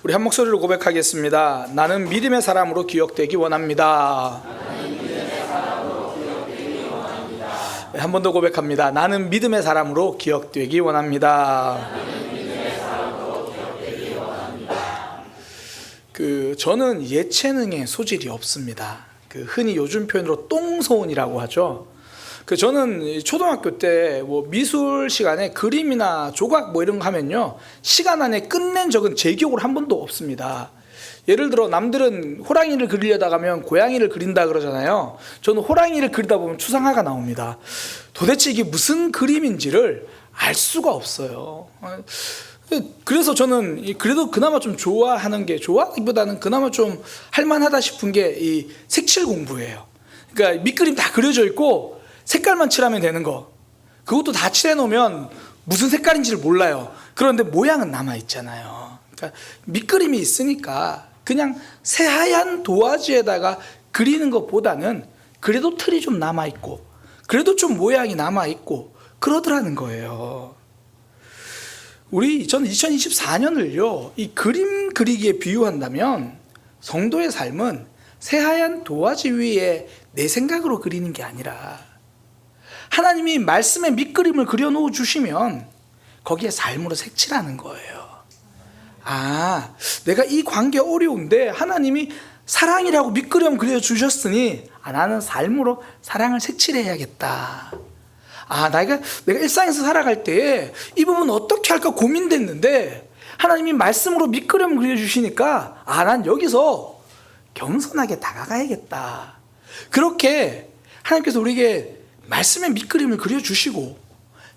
우리 한 목소리로 고백하겠습니다. 나는 믿음의 사람으로 기억되기 원합니다. 한 번 더 고백합니다. 나는 믿음의 사람으로 기억되기 원합니다. 저는 예체능에 소질이 없습니다. 흔히 요즘 표현으로 똥소원이라고 하죠. 저는 초등학교 때 미술 시간에 그림이나 조각 이런 거 하면요, 시간 안에 끝낸 적은 제 기억으로 한 번도 없습니다. 예를 들어 남들은 호랑이를 그리려다 가면 고양이를 그린다 그러잖아요. 저는 호랑이를 그리다 보면 추상화가 나옵니다. 도대체 이게 무슨 그림인지를 알 수가 없어요. 그래서 저는 그래도 그나마 좀 좋아하는 게, 좋아하기보다는 그나마 좀 할만하다 싶은 게 이 색칠 공부예요. 그러니까 밑그림 다 그려져 있고 색깔만 칠하면 되는 거, 그것도 다 칠해 놓으면 무슨 색깔인지를 몰라요. 그런데 모양은 남아있잖아요. 그러니까 밑그림이 있으니까 그냥 새하얀 도화지에다가 그리는 것보다는 그래도 틀이 좀 남아있고 그래도 좀 모양이 남아있고 그러더라는 거예요. 저는 2024년을요 이 그림 그리기에 비유한다면, 성도의 삶은 새하얀 도화지 위에 내 생각으로 그리는 게 아니라 하나님이 말씀의 밑그림을 그려놓아 주시면 거기에 삶으로 색칠하는 거예요. 내가 이 관계 어려운데 하나님이 사랑이라고 밑그림 그려주셨으니 나는 삶으로 사랑을 색칠해야겠다. 내가 일상에서 살아갈 때 이 부분 어떻게 할까 고민됐는데 하나님이 말씀으로 밑그림 그려주시니까 난 여기서 겸손하게 다가가야겠다. 그렇게 하나님께서 우리에게 말씀의 밑그림을 그려주시고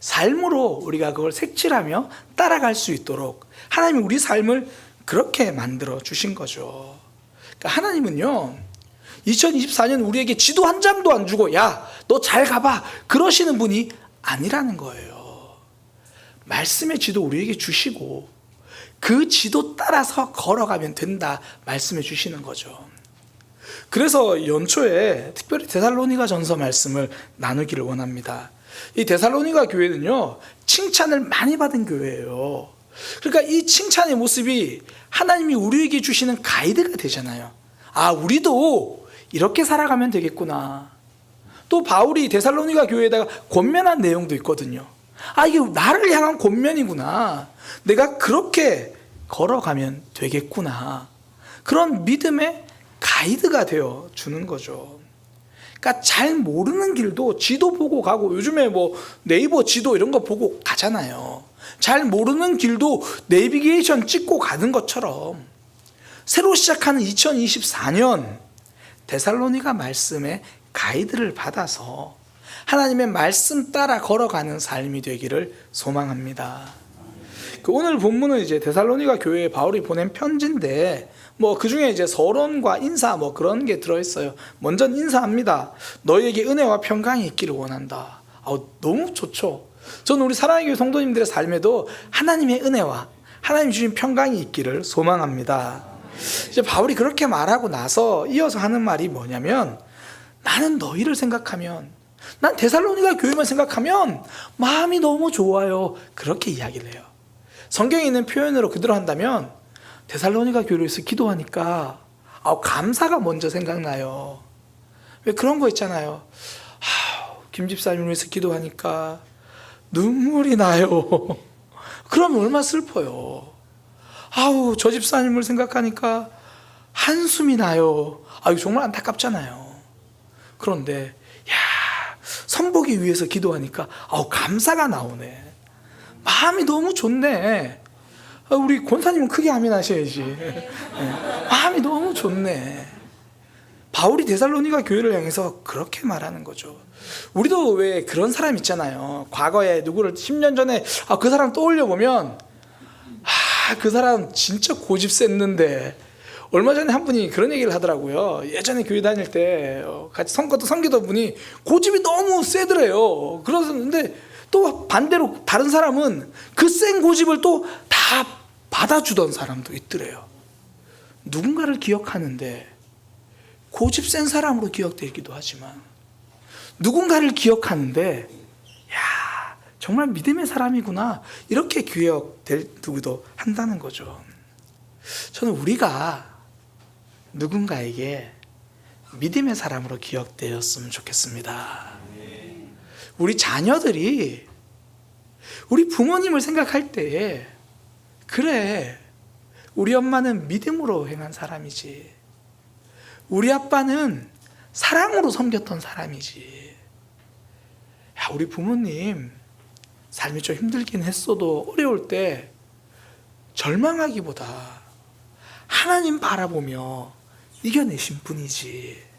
삶으로 우리가 그걸 색칠하며 따라갈 수 있도록 하나님이 우리 삶을 그렇게 만들어 주신 거죠. 그러니까 하나님은요 2024년 우리에게 지도 한 장도 안 주고 야, 너 잘 가봐 그러시는 분이 아니라는 거예요. 말씀의 지도 우리에게 주시고 그 지도 따라서 걸어가면 된다 말씀해 주시는 거죠. 그래서 연초에 특별히 데살로니가 전서 말씀을 나누기를 원합니다. 이 데살로니가 교회는요 칭찬을 많이 받은 교회예요. 그러니까 이 칭찬의 모습이 하나님이 우리에게 주시는 가이드가 되잖아요. 우리도 이렇게 살아가면 되겠구나. 또 바울이 데살로니가 교회에다가 권면한 내용도 있거든요. 이게 나를 향한 권면이구나. 내가 그렇게 걸어가면 되겠구나. 그런 믿음의 가이드가 되어 주는 거죠. 그러니까 잘 모르는 길도 지도 보고 가고, 요즘에 네이버 지도 이런 거 보고 가잖아요. 잘 모르는 길도 내비게이션 찍고 가는 것처럼 새로 시작하는 2024년 데살로니가 말씀의 가이드를 받아서 하나님의 말씀 따라 걸어가는 삶이 되기를 소망합니다. 오늘 본문은 이제 데살로니가 교회에 바울이 보낸 편지인데 그 중에 이제 서론과 인사 그런 게 들어있어요. 먼저 인사합니다. 너희에게 은혜와 평강이 있기를 원한다. 너무 좋죠. 저는 우리 사랑의 교회 성도님들의 삶에도 하나님의 은혜와 하나님 주신 평강이 있기를 소망합니다. 이제 바울이 그렇게 말하고 나서 이어서 하는 말이 뭐냐면, 나는 너희를 생각하면, 난 데살로니가 교회만 생각하면 마음이 너무 좋아요. 그렇게 이야기를 해요. 성경에 있는 표현으로 그대로 한다면 데살로니가 교회를 위해서 기도하니까 감사가 먼저 생각나요. 왜 그런 거 있잖아요. 김 집사님을 위해서 기도하니까 눈물이 나요. 그러면 얼마나 슬퍼요. 저 집사님을 생각하니까 한숨이 나요. 이거 정말 안타깝잖아요. 그런데 선보기 위해서 기도하니까 감사가 나오네. 마음이 너무 좋네. 우리 권사님은 크게 아멘 하셔야지. 마음이 너무 좋네. 바울이 데살로니가 교회를 향해서 그렇게 말하는 거죠. 우리도 왜 그런 사람 있잖아요. 과거에 누구를 10년 전에 그 사람 떠올려 보면 그 사람 진짜 고집 셌는데, 얼마 전에 한 분이 그런 얘기를 하더라고요. 예전에 교회 다닐 때 같이 섬기던 분이 고집이 너무 세더래요. 그러는데 또 반대로 다른 사람은 그 센 고집을 또 다 받아주던 사람도 있더래요. 누군가를 기억하는데 고집 센 사람으로 기억되기도 하지만, 누군가를 기억하는데 정말 믿음의 사람이구나 이렇게 기억되기도 한다는 거죠. 저는 우리가 누군가에게 믿음의 사람으로 기억되었으면 좋겠습니다. 우리 자녀들이 우리 부모님을 생각할 때에, 그래, 우리 엄마는 믿음으로 행한 사람이지, 우리 아빠는 사랑으로 섬겼던 사람이지. 야, 우리 부모님 삶이 좀 힘들긴 했어도 어려울 때 절망하기보다 하나님 바라보며 이겨내신 분이지.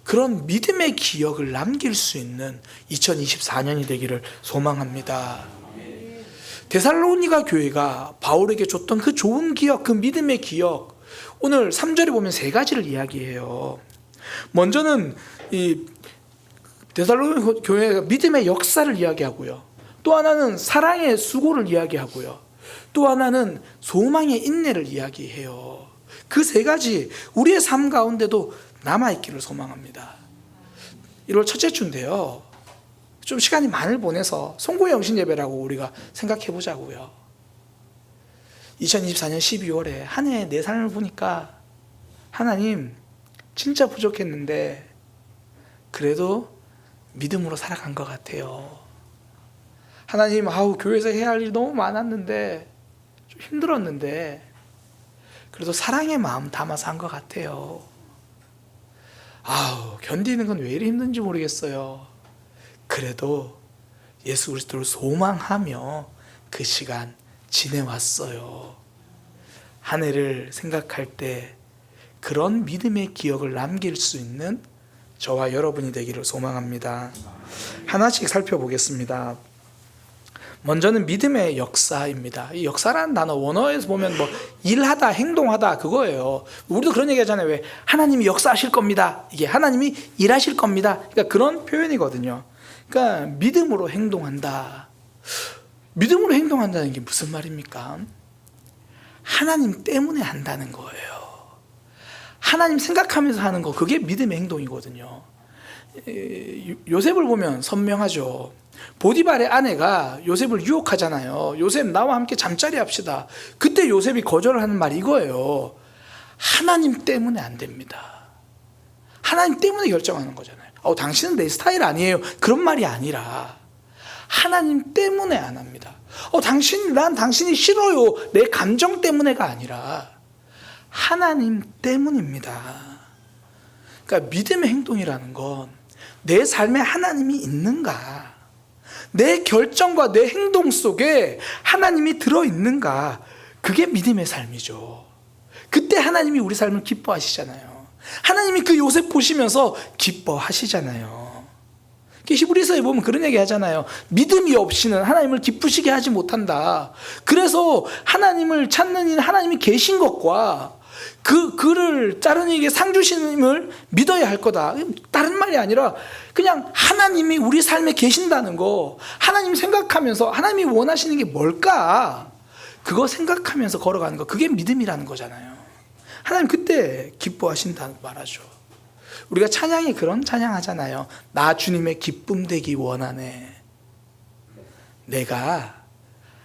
그런 믿음의 기억을 남길 수 있는 2024년이 되기를 소망합니다. 데살로니가 교회가 바울에게 줬던 그 좋은 기억, 그 믿음의 기억, 오늘 3절에 보면 세 가지를 이야기해요. 먼저는 이 데살로니가 교회가 믿음의 역사를 이야기하고요, 또 하나는 사랑의 수고를 이야기하고요, 또 하나는 소망의 인내를 이야기해요. 그 세 가지 우리의 삶 가운데도 남아있기를 소망합니다. 1월 첫째 주인데요, 좀 시간이 많이 보내서 송구의 영신 예배라고 우리가 생각해 보자고요. 2024년 12월에 한 해의 내 삶을 보니까 하나님 진짜 부족했는데 그래도 믿음으로 살아간 것 같아요. 하나님, 교회에서 해야 할 일이 너무 많았는데 좀 힘들었는데 그래도 사랑의 마음 담아서 한 것 같아요. 견디는 건 왜 이리 힘든지 모르겠어요. 그래도 예수 그리스도를 소망하며 그 시간 지내왔어요. 한 해를 생각할 때 그런 믿음의 기억을 남길 수 있는 저와 여러분이 되기를 소망합니다. 하나씩 살펴보겠습니다. 먼저는 믿음의 역사입니다. 이 역사라는 단어 원어에서 보면 일하다, 행동하다 그거예요. 우리도 그런 얘기 하잖아요. 왜? 하나님이 역사하실 겁니다. 이게 하나님이 일하실 겁니다. 그러니까 그런 표현이거든요. 그러니까 믿음으로 행동한다. 믿음으로 행동한다는 게 무슨 말입니까? 하나님 때문에 한다는 거예요. 하나님 생각하면서 하는 거, 그게 믿음의 행동이거든요. 요셉을 보면 선명하죠. 보디발의 아내가 요셉을 유혹하잖아요. 요셉, 나와 함께 잠자리 합시다. 그때 요셉이 거절을 하는 말이 이거예요. 하나님 때문에 안 됩니다. 하나님 때문에 결정하는 거잖아요. 당신은 내 스타일 아니에요, 그런 말이 아니라 하나님 때문에 안 합니다. 난 당신이 싫어요, 내 감정 때문에가 아니라 하나님 때문입니다. 그러니까 믿음의 행동이라는 건 내 삶에 하나님이 있는가, 내 결정과 내 행동 속에 하나님이 들어있는가, 그게 믿음의 삶이죠. 그때 하나님이 우리 삶을 기뻐하시잖아요. 하나님이 그 요셉 보시면서 기뻐하시잖아요. 히브리서에 보면 그런 얘기 하잖아요. 믿음이 없이는 하나님을 기쁘시게 하지 못한다. 그래서 하나님을 찾는 이는 하나님이 계신 것과 그를 자른 이에게 상 주심을 믿어야 할 거다. 다른 말이 아니라 그냥 하나님이 우리 삶에 계신다는 거, 하나님 생각하면서 하나님이 원하시는 게 뭘까, 그거 생각하면서 걸어가는 거, 그게 믿음이라는 거잖아요. 하나님 그때 기뻐하신다고 말하죠. 우리가 찬양이 그런 찬양하잖아요. 나 주님의 기쁨 되기 원하네. 내가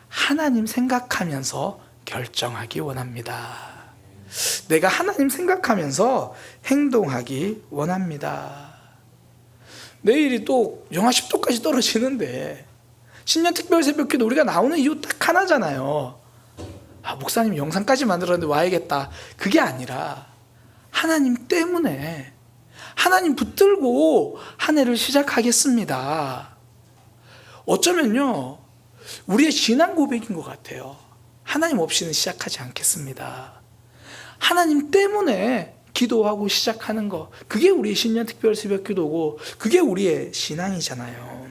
하나님 생각하면서 결정하기 원합니다. 내가 하나님 생각하면서 행동하기 원합니다. 내일이 또 영하 10도까지 떨어지는데 신년 특별 새벽기도 우리가 나오는 이유 딱 하나잖아요. 목사님 영상까지 만들었는데 와야겠다, 그게 아니라 하나님 때문에, 하나님 붙들고 한 해를 시작하겠습니다. 어쩌면요, 우리의 신앙 고백인 것 같아요. 하나님 없이는 시작하지 않겠습니다. 하나님 때문에 기도하고 시작하는 거, 그게 우리의 신년 특별 새벽 기도고 그게 우리의 신앙이잖아요.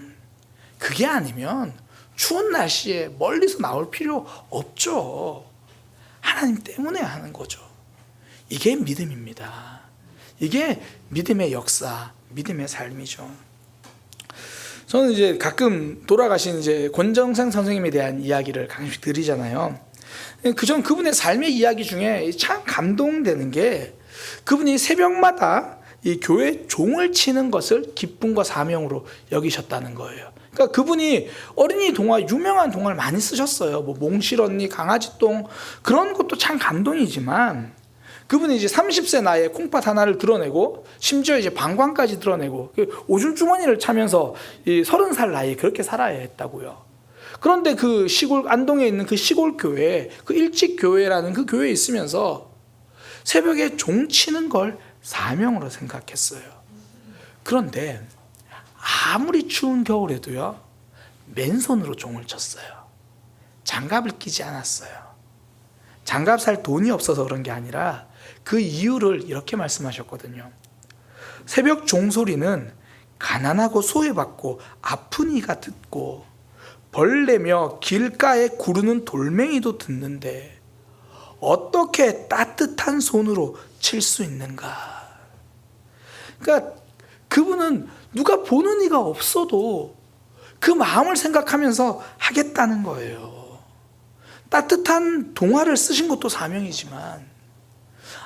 그게 아니면 추운 날씨에 멀리서 나올 필요 없죠. 하나님 때문에 하는 거죠. 이게 믿음입니다. 이게 믿음의 역사, 믿음의 삶이죠. 저는 이제 가끔 돌아가신 권정생 선생님에 대한 이야기를 가끔씩 드리잖아요. 그분의 삶의 이야기 중에 참 감동되는 게, 그분이 새벽마다 이 교회 종을 치는 것을 기쁨과 사명으로 여기셨다는 거예요. 그러니까 그분이 어린이 동화, 유명한 동화를 많이 쓰셨어요. 뭐 몽실언니, 강아지똥, 그런 것도 참 감동이지만, 그분이 이제 30세 나이에 콩팥 하나를 드러내고, 심지어 이제 방광까지 드러내고, 오줌 주머니를 차면서 30살 나이에 그렇게 살아야 했다고요. 그런데 그 시골, 안동에 있는 그 시골 교회, 그 일찍 교회라는 그 교회에 있으면서 새벽에 종 치는 걸 사명으로 생각했어요. 그런데 아무리 추운 겨울에도요, 맨손으로 종을 쳤어요. 장갑을 끼지 않았어요. 장갑 살 돈이 없어서 그런 게 아니라 그 이유를 이렇게 말씀하셨거든요. 새벽 종소리는 가난하고 소외받고 아픈 이가 듣고 벌레며 길가에 구르는 돌멩이도 듣는데 어떻게 따뜻한 손으로 칠 수 있는가? 그러니까 그분은 누가 보는 이가 없어도 그 마음을 생각하면서 하겠다는 거예요. 따뜻한 동화를 쓰신 것도 사명이지만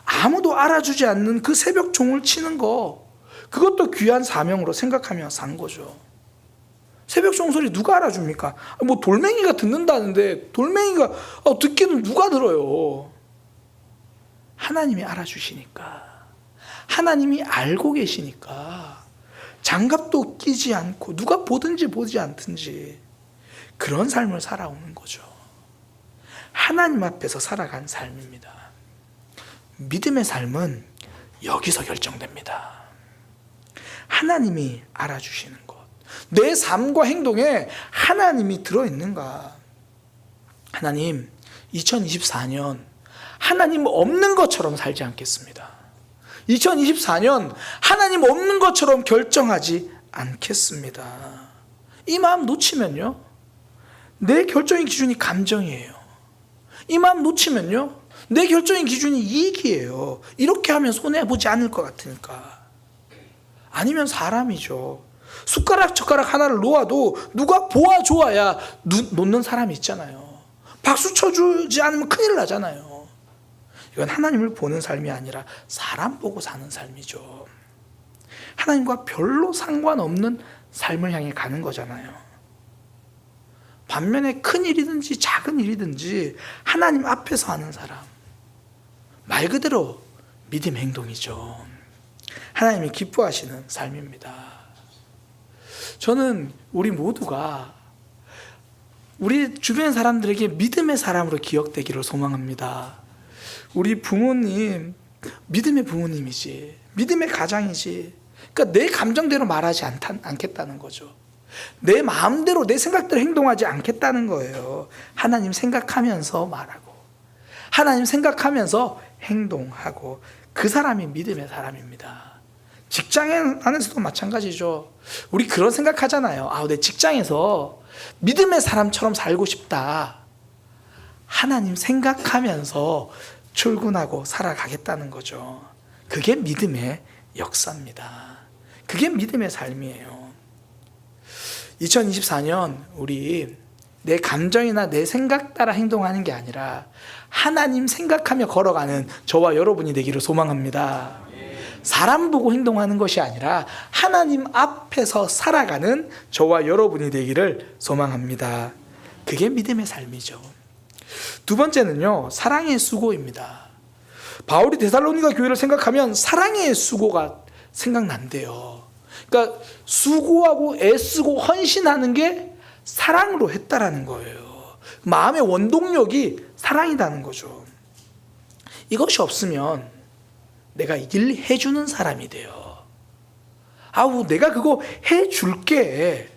아무도 알아주지 않는 그 새벽 종을 치는 거, 그것도 귀한 사명으로 생각하며 산 거죠. 새벽 종소리 누가 알아줍니까? 뭐 돌멩이가 듣는다는데 돌멩이가 듣기는 누가 들어요? 하나님이 알아주시니까, 하나님이 알고 계시니까 장갑도 끼지 않고 누가 보든지 보지 않든지 그런 삶을 살아오는 거죠. 하나님 앞에서 살아간 삶입니다. 믿음의 삶은 여기서 결정됩니다. 하나님이 알아주시는 것, 내 삶과 행동에 하나님이 들어있는가? 하나님, 2024년 하나님 없는 것처럼 살지 않겠습니다. 2024년 하나님 없는 것처럼 결정하지 않겠습니다. 이 마음 놓치면요, 내 결정의 기준이 감정이에요. 이 마음 놓치면요, 내 결정의 기준이 이익이에요. 이렇게 하면 손해보지 않을 것 같으니까. 아니면 사람이죠. 숟가락 젓가락 하나를 놓아도 누가 보아줘야 놓는 사람이 있잖아요. 박수 쳐주지 않으면 큰일 나잖아요. 이건 하나님을 보는 삶이 아니라 사람 보고 사는 삶이죠. 하나님과 별로 상관없는 삶을 향해 가는 거잖아요. 반면에 큰 일이든지 작은 일이든지 하나님 앞에서 하는 사람, 말 그대로 믿음 행동이죠. 하나님이 기뻐하시는 삶입니다. 저는 우리 모두가 우리 주변 사람들에게 믿음의 사람으로 기억되기를 소망합니다. 우리 부모님, 믿음의 부모님이지, 믿음의 가장이지. 그러니까 내 감정대로 말하지 않겠다는 거죠. 내 마음대로, 내 생각대로 행동하지 않겠다는 거예요. 하나님 생각하면서 말하고, 하나님 생각하면서 행동하고, 그 사람이 믿음의 사람입니다. 직장 안에서도 마찬가지죠. 우리 그런 생각하잖아요. 내 직장에서 믿음의 사람처럼 살고 싶다. 하나님 생각하면서 출근하고 살아가겠다는 거죠. 그게 믿음의 역사입니다. 그게 믿음의 삶이에요. 2024년 우리 내 감정이나 내 생각 따라 행동하는 게 아니라 하나님 생각하며 걸어가는 저와 여러분이 되기를 소망합니다. 사람 보고 행동하는 것이 아니라 하나님 앞에서 살아가는 저와 여러분이 되기를 소망합니다. 그게 믿음의 삶이죠. 두 번째는요, 사랑의 수고입니다. 바울이 데살로니가 교회를 생각하면 사랑의 수고가 생각난대요. 그러니까 수고하고 애쓰고 헌신하는 게 사랑으로 했다라는 거예요. 마음의 원동력이 사랑이라는 거죠. 이것이 없으면 내가 일해주는 사람이 돼요. 내가 그거 해줄게.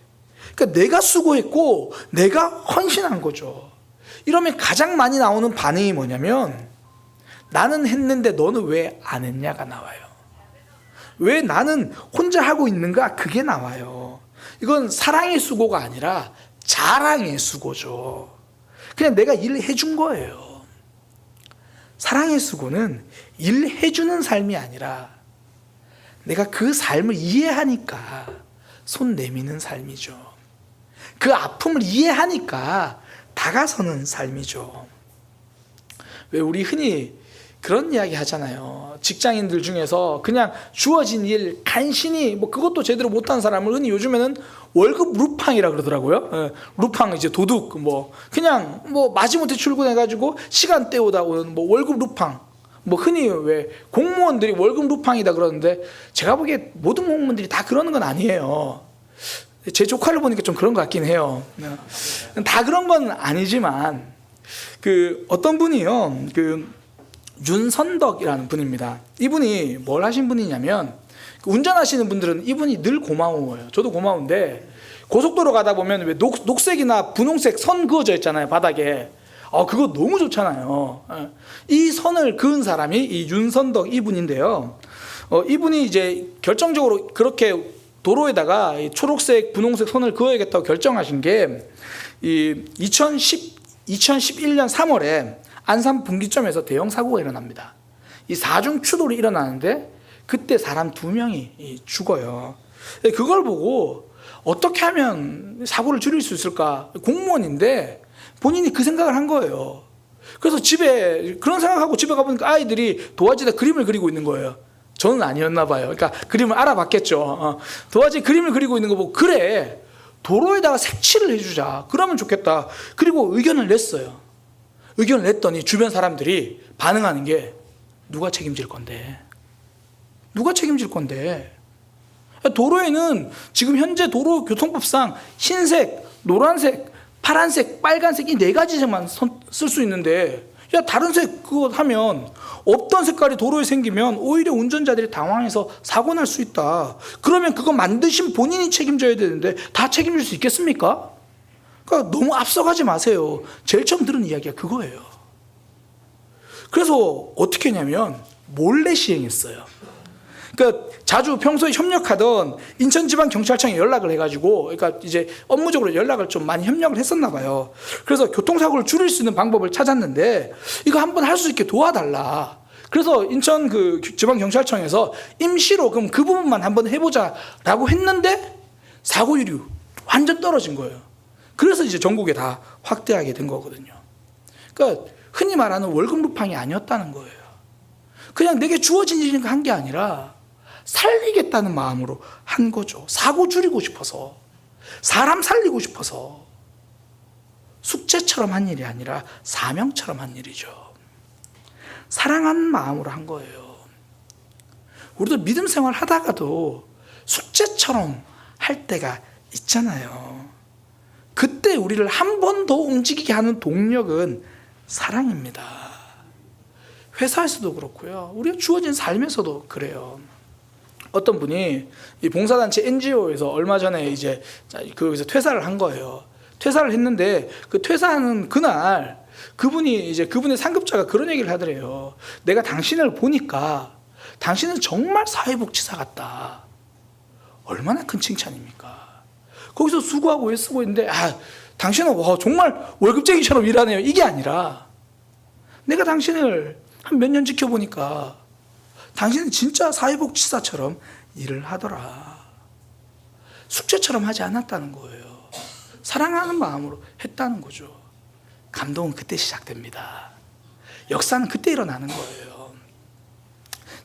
그러니까 내가 수고했고 내가 헌신한 거죠. 이러면 가장 많이 나오는 반응이 뭐냐면, 나는 했는데 너는 왜 안 했냐가 나와요. 왜 나는 혼자 하고 있는가? 그게 나와요. 이건 사랑의 수고가 아니라 자랑의 수고죠. 그냥 내가 일해 준 거예요. 사랑의 수고는 일해 주는 삶이 아니라 내가 그 삶을 이해하니까 손 내미는 삶이죠. 그 아픔을 이해하니까 다가서는 삶이죠. 왜 우리 흔히 그런 이야기 하잖아요. 직장인들 중에서 그냥 주어진 일 간신히 뭐 그것도 제대로 못하는 사람을 흔히 요즘에는 월급 루팡이라 그러더라고요. 예, 루팡 이제 도둑 뭐 그냥 뭐 마지못해 출근해가지고 시간 때우다 오는 뭐 월급 루팡. 뭐 흔히 왜 공무원들이 월급 루팡이다 그러는데 제가 보기에 모든 공무원들이 다 그러는 건 아니에요. 제 조카를 보니까 좀 그런 것 같긴 해요. 다 그런 건 아니지만 그 어떤 분이요. 그 윤선덕이라는 분입니다. 이분이 뭘 하신 분이냐면 운전하시는 분들은 이분이 늘 고마워요. 저도 고마운데 고속도로 가다 보면 왜 녹색이나 분홍색 선 그어져 있잖아요, 바닥에. 그거 너무 좋잖아요. 이 선을 그은 사람이 이 윤선덕 이분인데요. 이분이 이제 결정적으로 그렇게 도로에다가 이 초록색, 분홍색 선을 그어야겠다고 결정하신 게 이 2011년 3월에 안산 분기점에서 대형 사고가 일어납니다. 이 4중 추돌이 일어나는데 그때 사람 2명이 죽어요. 그걸 보고 어떻게 하면 사고를 줄일 수 있을까? 공무원인데 본인이 그 생각을 한 거예요. 그래서 집에 그런 생각하고 집에 가보니까 아이들이 도화지에다 그림을 그리고 있는 거예요. 저는 아니었나 봐요. 그러니까 그림을 알아봤겠죠. 도화지에 그림을 그리고 있는 거 보고 그래 도로에다가 색칠을 해주자. 그러면 좋겠다. 그리고 의견을 냈어요. 의견을 냈더니 주변 사람들이 반응하는 게 누가 책임질 건데? 누가 책임질 건데? 도로에는 지금 현재 도로교통법상 흰색, 노란색, 파란색, 빨간색 이 4가지만 쓸 수 있는데 야 다른 색 그거 하면 없던 색깔이 도로에 생기면 오히려 운전자들이 당황해서 사고 날 수 있다. 그러면 그거 만드신 본인이 책임져야 되는데 다 책임질 수 있겠습니까? 그러니까 너무 앞서가지 마세요. 제일 처음 들은 이야기가 그거예요. 그래서 어떻게 했냐면 몰래 시행했어요. 그러니까 자주 평소에 협력하던 인천지방경찰청에 연락을 해가지고 그러니까 이제 업무적으로 연락을 좀 많이 협력을 했었나 봐요. 그래서 교통사고를 줄일 수 있는 방법을 찾았는데 이거 한번 할 수 있게 도와달라. 그래서 인천 그 지방경찰청에서 임시로 그럼 그 부분만 한번 해보자라고 했는데 사고율이 완전 떨어진 거예요. 그래서 이제 전국에 다 확대하게 된 거거든요. 그러니까 흔히 말하는 월급 루팡이 아니었다는 거예요. 그냥 내게 주어진 일이니까 한 게 아니라 살리겠다는 마음으로 한 거죠. 사고 줄이고 싶어서, 사람 살리고 싶어서. 숙제처럼 한 일이 아니라 사명처럼 한 일이죠. 사랑하는 마음으로 한 거예요. 우리도 믿음 생활 하다가도 숙제처럼 할 때가 있잖아요. 그때 우리를 한 번 더 움직이게 하는 동력은 사랑입니다. 회사에서도 그렇고요. 우리가 주어진 삶에서도 그래요. 어떤 분이 이 봉사단체 NGO에서 얼마 전에 이제 거기서 퇴사를 한 거예요. 퇴사를 했는데 그 퇴사하는 그날 그분이 이제 그분의 상급자가 그런 얘기를 하더래요. 내가 당신을 보니까 당신은 정말 사회복지사 같다. 얼마나 큰 칭찬입니까? 거기서 수고하고 애쓰고 있는데 당신은 와, 정말 월급쟁이처럼 일하네요. 이게 아니라 내가 당신을 한 몇 년 지켜보니까 당신은 진짜 사회복지사처럼 일을 하더라. 숙제처럼 하지 않았다는 거예요. 사랑하는 마음으로 했다는 거죠. 감동은 그때 시작됩니다. 역사는 그때 일어나는 거예요.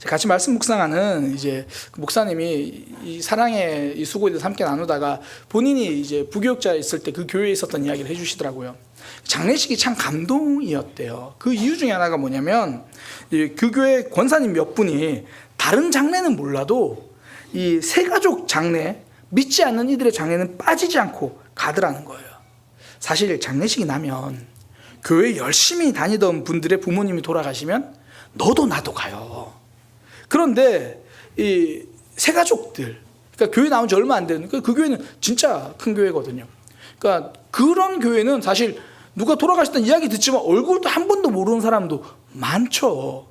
같이 말씀 묵상하는 이제 목사님이 이 사랑의 이 수고에 대해서 함께 나누다가 본인이 이제 부교육자 있을 때 그 교회에 있었던 이야기를 해주시더라고요. 장례식이 참 감동이었대요. 그 이유 중에 하나가 뭐냐면 그 교회 권사님 몇 분이 다른 장례는 몰라도 이 새가족 장례, 믿지 않는 이들의 장례는 빠지지 않고 가더라는 거예요. 사실 장례식이 나면 교회 열심히 다니던 분들의 부모님이 돌아가시면 너도 나도 가요. 그런데 이 새가족들, 그러니까 교회 나온 지 얼마 안 되는 그 교회는 진짜 큰 교회거든요. 그러니까 그런 교회는 사실 누가 돌아가셨다는 이야기 듣지만 얼굴도 한 번도 모르는 사람도 많죠.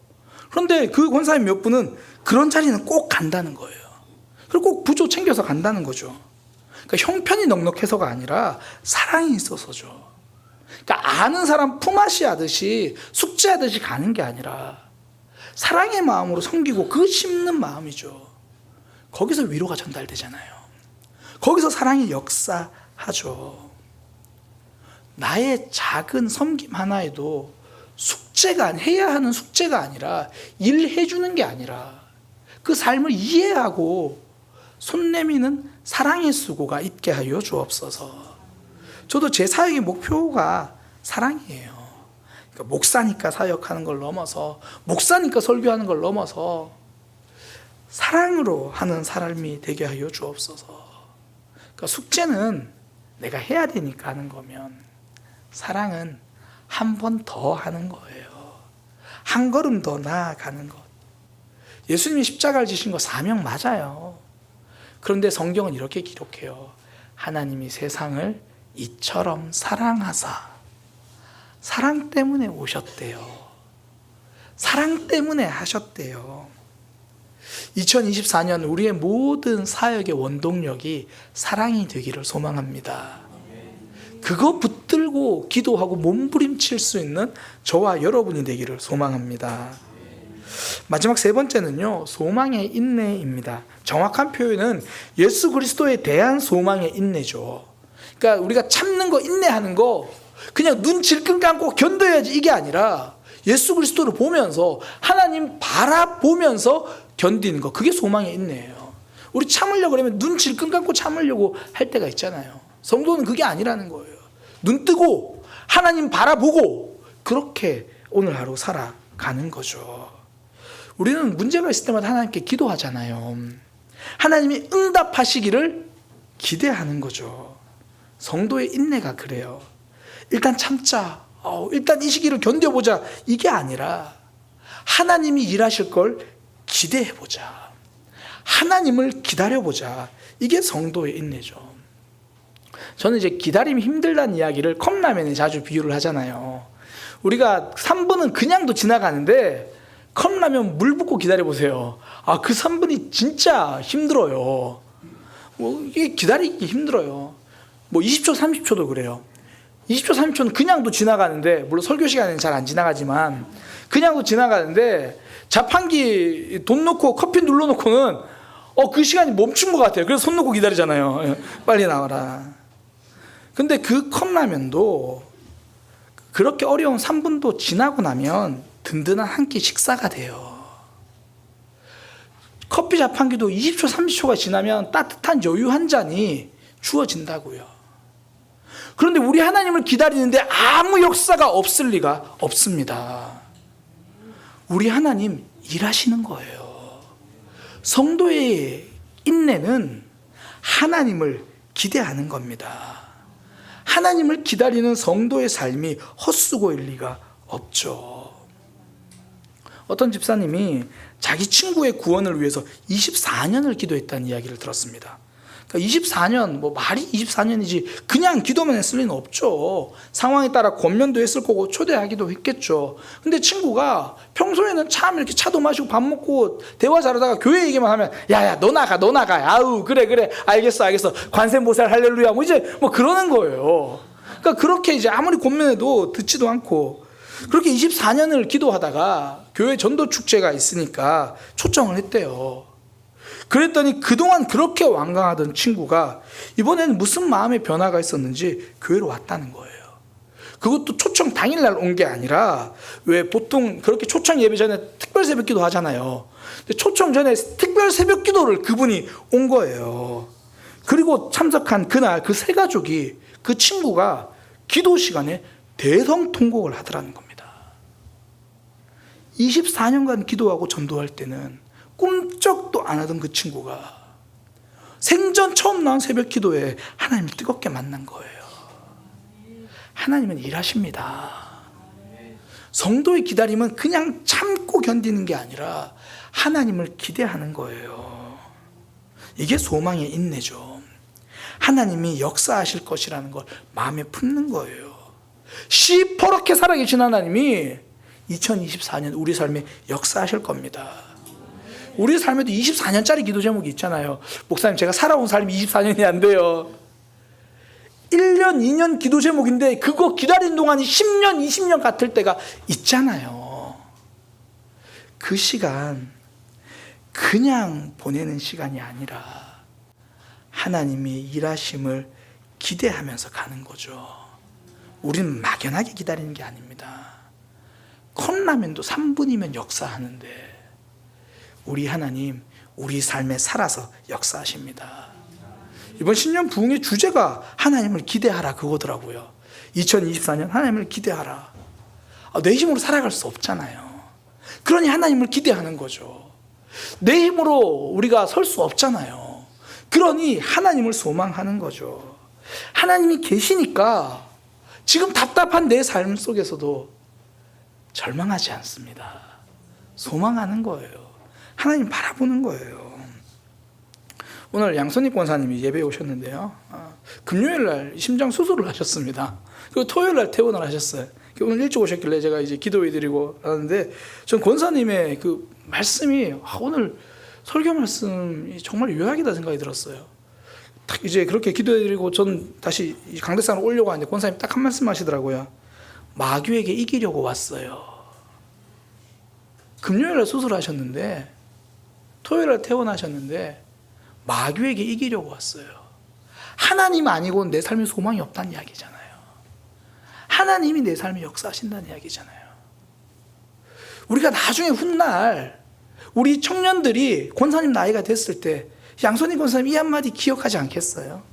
그런데 그 권사님 몇 분은 그런 자리는 꼭 간다는 거예요. 그리고 꼭 부조 챙겨서 간다는 거죠. 그러니까 형편이 넉넉해서가 아니라 사랑이 있어서죠. 그러니까 아는 사람 품앗이 하듯이 숙제하듯이 가는 게 아니라 사랑의 마음으로 섬기고 그 심는 마음이죠. 거기서 위로가 전달되잖아요. 거기서 사랑이 역사하죠. 나의 작은 섬김 하나에도 해야 하는 숙제가 아니라, 일해주는 게 아니라 그 삶을 이해하고 손 내미는 사랑의 수고가 있게 하여 주옵소서. 저도 제 사역의 목표가 사랑이에요. 그러니까 목사니까 사역하는 걸 넘어서, 목사니까 설교하는 걸 넘어서 사랑으로 하는 사람이 되게 하여 주옵소서. 그러니까 숙제는 내가 해야 되니까 하는 거면, 사랑은 한 번 더 하는 거예요. 한 걸음 더 나아가는 것. 예수님이 십자가를 지신 거 사명 맞아요. 그런데 성경은 이렇게 기록해요. 하나님이 세상을 이처럼 사랑하사, 사랑 때문에 오셨대요. 사랑 때문에 하셨대요. 2024년 우리의 모든 사역의 원동력이 사랑이 되기를 소망합니다. 그거 붙들고 기도하고 몸부림칠 수 있는 저와 여러분이 되기를 소망합니다. 마지막 세 번째는요, 소망의 인내입니다. 정확한 표현은 예수 그리스도에 대한 소망의 인내죠. 그러니까 우리가 참는 거, 인내하는 거 그냥 눈 질끈 감고 견뎌야지 이게 아니라, 예수 그리스도를 보면서, 하나님 바라보면서 견디는 거, 그게 소망의 인내예요. 우리 참으려고 그러면 눈 질끈 감고 참으려고 할 때가 있잖아요. 성도는 그게 아니라는 거예요. 눈 뜨고 하나님 바라보고 그렇게 오늘 하루 살아가는 거죠. 우리는 문제가 있을 때마다 하나님께 기도하잖아요. 하나님이 응답하시기를 기대하는 거죠. 성도의 인내가 그래요. 일단 참자, 일단 이 시기를 견뎌보자, 이게 아니라 하나님이 일하실 걸 기대해보자, 하나님을 기다려보자, 이게 성도의 인내죠. 저는 이제 기다림이 힘들다는 이야기를 컵라면에 자주 비유를 하잖아요. 우리가 3분은 그냥도 지나가는데 컵라면 물 붓고 기다려보세요. 그 3분이 진짜 힘들어요. 이게 기다리기 힘들어요. 20초, 30초도 그래요. 20초, 30초는 그냥도 지나가는데, 물론 설교 시간에는 잘 안 지나가지만 그냥도 지나가는데, 자판기 돈 넣고 커피 눌러놓고는 그 시간이 멈춘 것 같아요. 그래서 손 놓고 기다리잖아요. 빨리 나와라. 근데 그 컵라면도 그렇게 어려운 3분도 지나고 나면 든든한 한 끼 식사가 돼요. 커피 자판기도 20초, 30초가 지나면 따뜻한 여유 한 잔이 주어진다고요. 그런데 우리 하나님을 기다리는데 아무 역사가 없을 리가 없습니다. 우리 하나님 일하시는 거예요. 성도의 인내는 하나님을 기대하는 겁니다. 하나님을 기다리는 성도의 삶이 헛수고일 리가 없죠. 어떤 집사님이 자기 친구의 구원을 위해서 24년을 기도했다는 이야기를 들었습니다. 그러니까 24년, 말이 24년이지 그냥 기도만 했을 리는 없죠. 상황에 따라 권면도 했을 거고 초대하기도 했겠죠. 근데 친구가 평소에는 참 이렇게 차도 마시고 밥 먹고 대화 잘하다가 교회 얘기만 하면, 야야 너 나가 아우 그래 알겠어 관세음보살 할렐루야 이제 그러는 거예요. 그러니까 그렇게 이제 아무리 권면해도 듣지도 않고, 그렇게 24년을 기도하다가 교회 전도 축제가 있으니까 초청을 했대요. 그랬더니 그동안 그렇게 완강하던 친구가 이번에는 무슨 마음의 변화가 있었는지 교회로 왔다는 거예요. 그것도 초청 당일날 온 게 아니라, 왜 보통 그렇게 초청 예배 전에 특별 새벽 기도 하잖아요. 근데 초청 전에 특별 새벽 기도를 그분이 온 거예요. 그리고 참석한 그날 그 세 가족이, 그 친구가 기도 시간에 대성통곡을 하더라는 겁니다. 24년간 기도하고 전도할 때는 꿈쩍도 안 하던 그 친구가 생전 처음 나온 새벽 기도에 하나님을 뜨겁게 만난 거예요. 하나님은 일하십니다. 성도의 기다림은 그냥 참고 견디는 게 아니라 하나님을 기대하는 거예요. 이게 소망의 인내죠. 하나님이 역사하실 것이라는 걸 마음에 품는 거예요. 시퍼렇게 살아계신 하나님이 2024년 우리 삶에 역사하실 겁니다. 우리 삶에도 24년짜리 기도 제목이 있잖아요. 목사님, 제가 살아온 삶이 24년이 안 돼요. 1년, 2년 기도 제목인데 그거 기다리는 동안이 10년, 20년 같을 때가 있잖아요. 그 시간 그냥 보내는 시간이 아니라 하나님이 일하심을 기대하면서 가는 거죠. 우리는 막연하게 기다리는 게 아닙니다. 컵라면도 3분이면 역사하는데 우리 하나님 우리 삶에 살아서 역사하십니다. 이번 신년 부흥의 주제가 하나님을 기대하라 그거더라고요. 2024년 하나님을 기대하라. 내 힘으로 살아갈 수 없잖아요. 그러니 하나님을 기대하는 거죠. 내 힘으로 우리가 설 수 없잖아요. 그러니 하나님을 소망하는 거죠. 하나님이 계시니까 지금 답답한 내 삶 속에서도 절망하지 않습니다. 소망하는 거예요. 하나님 바라보는 거예요. 오늘 양선익 권사님이 예배에 오셨는데요. 금요일 날 심장 수술을 하셨습니다. 그리고 토요일 날 퇴원을 하셨어요. 오늘 일찍 오셨길래 제가 이제 기도해드리고 하는데, 전 권사님의 그 말씀이 오늘 설교 말씀이 정말 요약이다 생각이 들었어요. 딱 이제 그렇게 기도해드리고 전 다시 강대상으로 오려고 하는데 권사님 딱 한 말씀 하시더라고요. 마귀에게 이기려고 왔어요. 금요일 날 수술하셨는데 토요일 날 퇴원하셨는데 마귀에게 이기려고 왔어요. 하나님 아니고는 내 삶에 소망이 없다는 이야기잖아요. 하나님이 내 삶에 역사하신다는 이야기잖아요. 우리가 나중에 훗날 우리 청년들이 권사님 나이가 됐을 때 양선희 권사님 이 한마디 기억하지 않겠어요?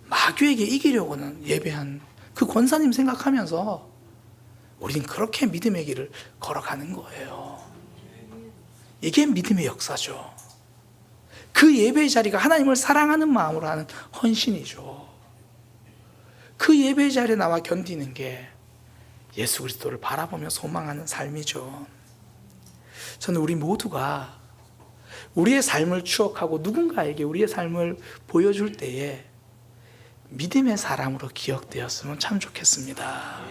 마귀에게 이기려고는 예배한 그 권사님 생각하면서 우리는 그렇게 믿음의 길을 걸어가는 거예요. 이게 믿음의 역사죠. 그 예배의 자리가 하나님을 사랑하는 마음으로 하는 헌신이죠. 그 예배의 자리에 나와 견디는 게 예수 그리스도를 바라보며 소망하는 삶이죠. 저는 우리 모두가 우리의 삶을 추억하고 누군가에게 우리의 삶을 보여줄 때에 믿음의 사람으로 기억되었으면 참 좋겠습니다.